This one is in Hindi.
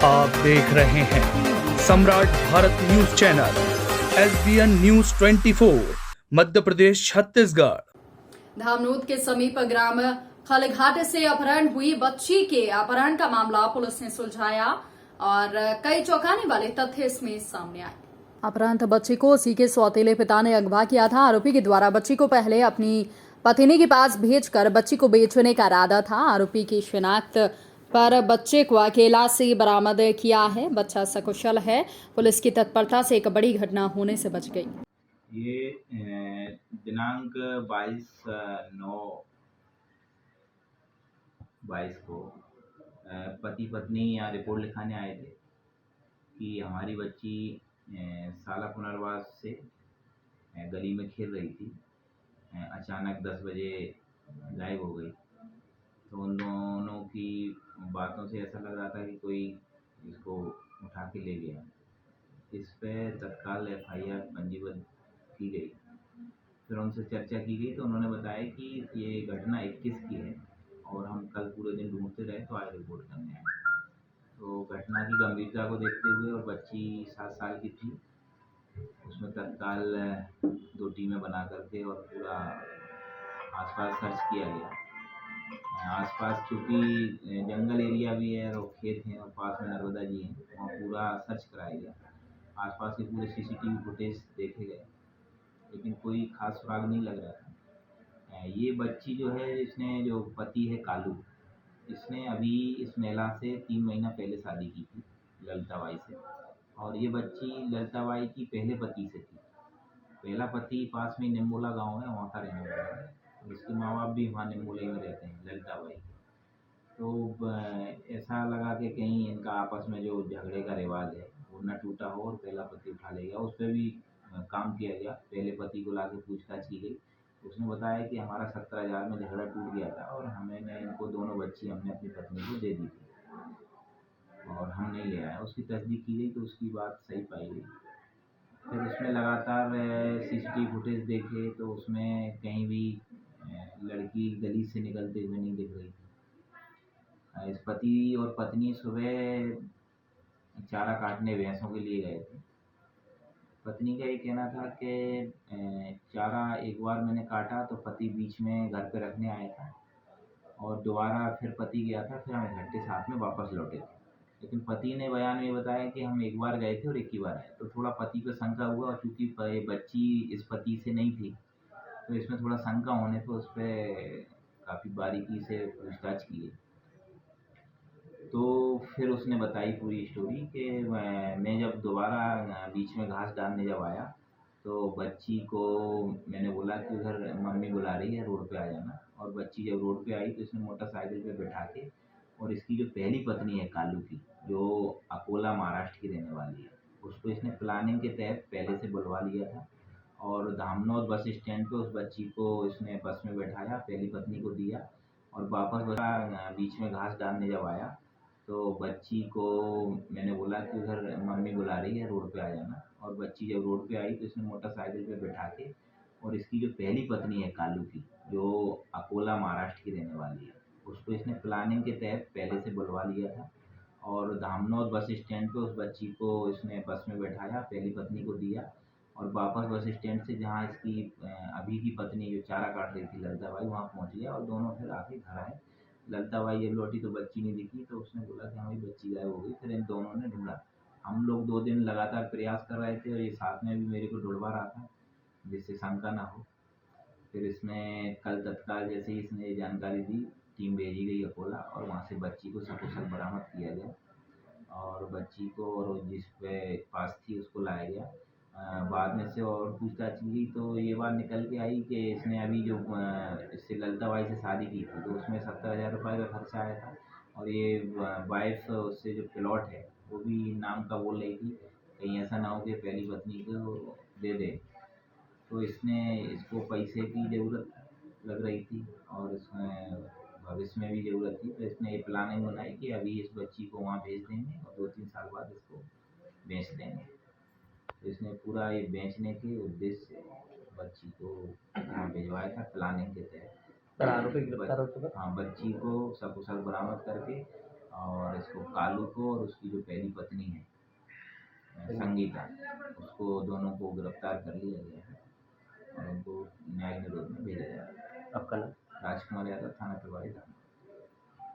आप देख रहे हैं सम्राट Bharat news channel SBN news 24 Madhya Pradesh Chhattisgarh. Dhamnod के समीप ग्राम खलघाट से अपहरण हुई बच्ची के अपहरण का मामला पुलिस ने सुलझाया और कई चौंकाने वाले तथ्य इसमें सामने आए। अपहरण बच्ची को उसी के सौतेले पिता ने अगवा किया था। आरोपी के द्वारा बच्ची को पहले अपनी पत्नी के पास भेजकर बच्ची को बेचने का इरादा था। आरोपी की शिनाख्त पर बच्चे को अकेला से बरामद किया है। बच्चा सकुशल है। पुलिस की तत्परता से एक बड़ी घटना होने से बच गई। ये दिनांक 22/9/22 को पति पत्नी यहाँ रिपोर्ट लिखाने आए थे कि हमारी बच्ची साला पुनर्वास से गली में खेल रही थी, अचानक 10 बजे गायब हो गई। तो उन दोनों की बातों से ऐसा लग रहा था कि कोई इसको उठा के ले गया। इस पे तत्काल FIR पंजीबद्ध की गई। फिर उनसे चर्चा की गई तो उन्होंने बताया कि ये घटना 21 की है और हम कल पूरे दिन ढूंढते रहे तो आज रिपोर्ट करने आए। तो घटना की गंभीरता को देखते हुए और बच्ची 7 साल की थी, उसमें तत्काल 2 टीमें बना करके और पूरा आसपास सर्च किया गया। आसपास चूँकि जंगल एरिया भी है और खेत हैं और पास में नर्मदा जी हैं, वहाँ पूरा सर्च कराया गया। आसपास के पूरे CCTV फुटेज देखे गए, लेकिन कोई खास सुराग नहीं लग रहा था। ये बच्ची जो है, इसने जो पति है कालू, इसने अभी इस महिला से 3 महीना पहले शादी की थी ललिताबाई से। और ये बच्ची ललिताबाई की पहले पति से थी। पहला पति पास में निम्बोला गांव है, वहाँ का रहने वाला है। इसके माँ बाप भी वहाँ निम्बोले में रहते हैं, ललिताबाई। तो ऐसा लगा कि कहीं इनका आपस में जो झगड़े का रिवाज है वो न टूटा हो और पहला पति उठा ले गया। उस पर भी काम किया गया। पहले पति को लाके पूछताछ की गई। उसने बताया कि हमारा 17,000 में झगड़ा टूट गया था और हमने इनको दोनों बच्ची हमने अपनी पत्नी को दे दी थी और हम नहीं ले आए। उसकी तस्दीक की गई तो उसकी बात सही पाई गई। फिर उसमें लगातार CCTV फुटेज देखे तो उसमें कहीं भी लड़की गली से निकलते हुए नहीं दिख रही थी। इस पति और पत्नी सुबह चारा काटने भैंसों के लिए गए थे। पत्नी का ये कहना था कि चारा एक बार मैंने काटा तो पति बीच में घर पे रखने आया था और दोबारा फिर पति गया था, फिर हम इकट्ठे साथ में वापस लौटे थे। लेकिन पति ने बयान में बताया कि हम एक बार गए थे और एक ही बार आए। तो थोड़ा पति पे शंका हुआ और चूँकि बच्ची इस पति से नहीं थी तो इसमें थोड़ा शंका होने पर उस पर काफ़ी बारीकी से पूछताछ की गई। तो फिर उसने बताई पूरी स्टोरी कि मैं जब दोबारा बीच में घास डालने जब आया तो बच्ची को मैंने बोला कि उधर मम्मी बुला रही है, रोड पे आ जाना। और बच्ची जब रोड पे आई तो इसने मोटरसाइकिल पे बैठा के और इसकी जो पहली पत्नी है कालू की, जो अकोला महाराष्ट्र की रहने वाली है, उसको इसने प्लानिंग के तहत पहले से बुलवा लिया था और धामनोद बस स्टैंड पे उस बच्ची को इसने बस में बैठाया, पहली पत्नी को दिया और वापस बीच में घास डालने जब आया तो बच्ची को मैंने बोला कि उधर मम्मी बुला रही है, रोड पे आ जाना। और बच्ची जब रोड पे आई तो इसने मोटरसाइकिल पे बैठा के और इसकी जो पहली पत्नी है कालू की, जो अकोला महाराष्ट्र की रहने वाली है, उसको इसने प्लानिंग के तहत पहले से बुलवा लिया था और धामनोद बस स्टैंड पे उस बच्ची को इसने बस में बैठाया, पहली पत्नी को दिया और वापस बस स्टैंड से जहाँ इसकी अभी की पत्नी जो चारा काट रही थी ललिताबाई, वहाँ पहुँच गया और दोनों फिर आके घर आए। ललिताबाई जब लौटी तो बच्ची नहीं दिखी तो उसने बोला कि हमारी बच्ची गायब हो गई। फिर इन दोनों ने ढूंढा। हम लोग 2 दिन लगातार प्रयास कर रहे थे और ये साथ में भी मेरे को ढूंढवा रहा था जिससे शंका ना हो। फिर इसमें कल तत्काल जैसे ही इसने ये जानकारी दी, टीम भेजी गई अकोला और वहाँ से बच्ची को सकुशल बरामद किया गया और बच्ची को और जिस पे पास थी उसको लाया गया। बाद में से और पूछताछ की गई तो ये बात निकल के आई कि इसने अभी जो इससे ललिताबाई से शादी की थी तो उसमें 70,000 रुपये का खर्चा आया था और ये वाइफ उससे जो प्लॉट है वो भी नाम का बोल रही थी, कहीं ऐसा ना हो कि पहली पत्नी को दे दे। तो इसको पैसे की ज़रूरत लग रही थी और इसमें भविष्य में भी ज़रूरत थी, तो इसने ये प्लानिंग बनाई कि अभी इस बच्ची को वहाँ भेज देंगे और 2-3 साल बाद इसको बेच देंगे। तो इसने पूरा ये बेचने के उद्देश्य से बच्ची को वहाँ भिजवाया था प्लानिंग के तहत। सर आरोपी गिरफ्तार हो चुका? हाँ, बच्ची को सकुशल बरामद करके और इसको कालू को और उसकी जो पहली पत्नी है संगीता, उसको दोनों को गिरफ्तार कर लिया गया है और उनको न्यायिक निरोध में भेजा जा रहा है। आपका नाम? राजकुमार यादव, थाना प्रभारी।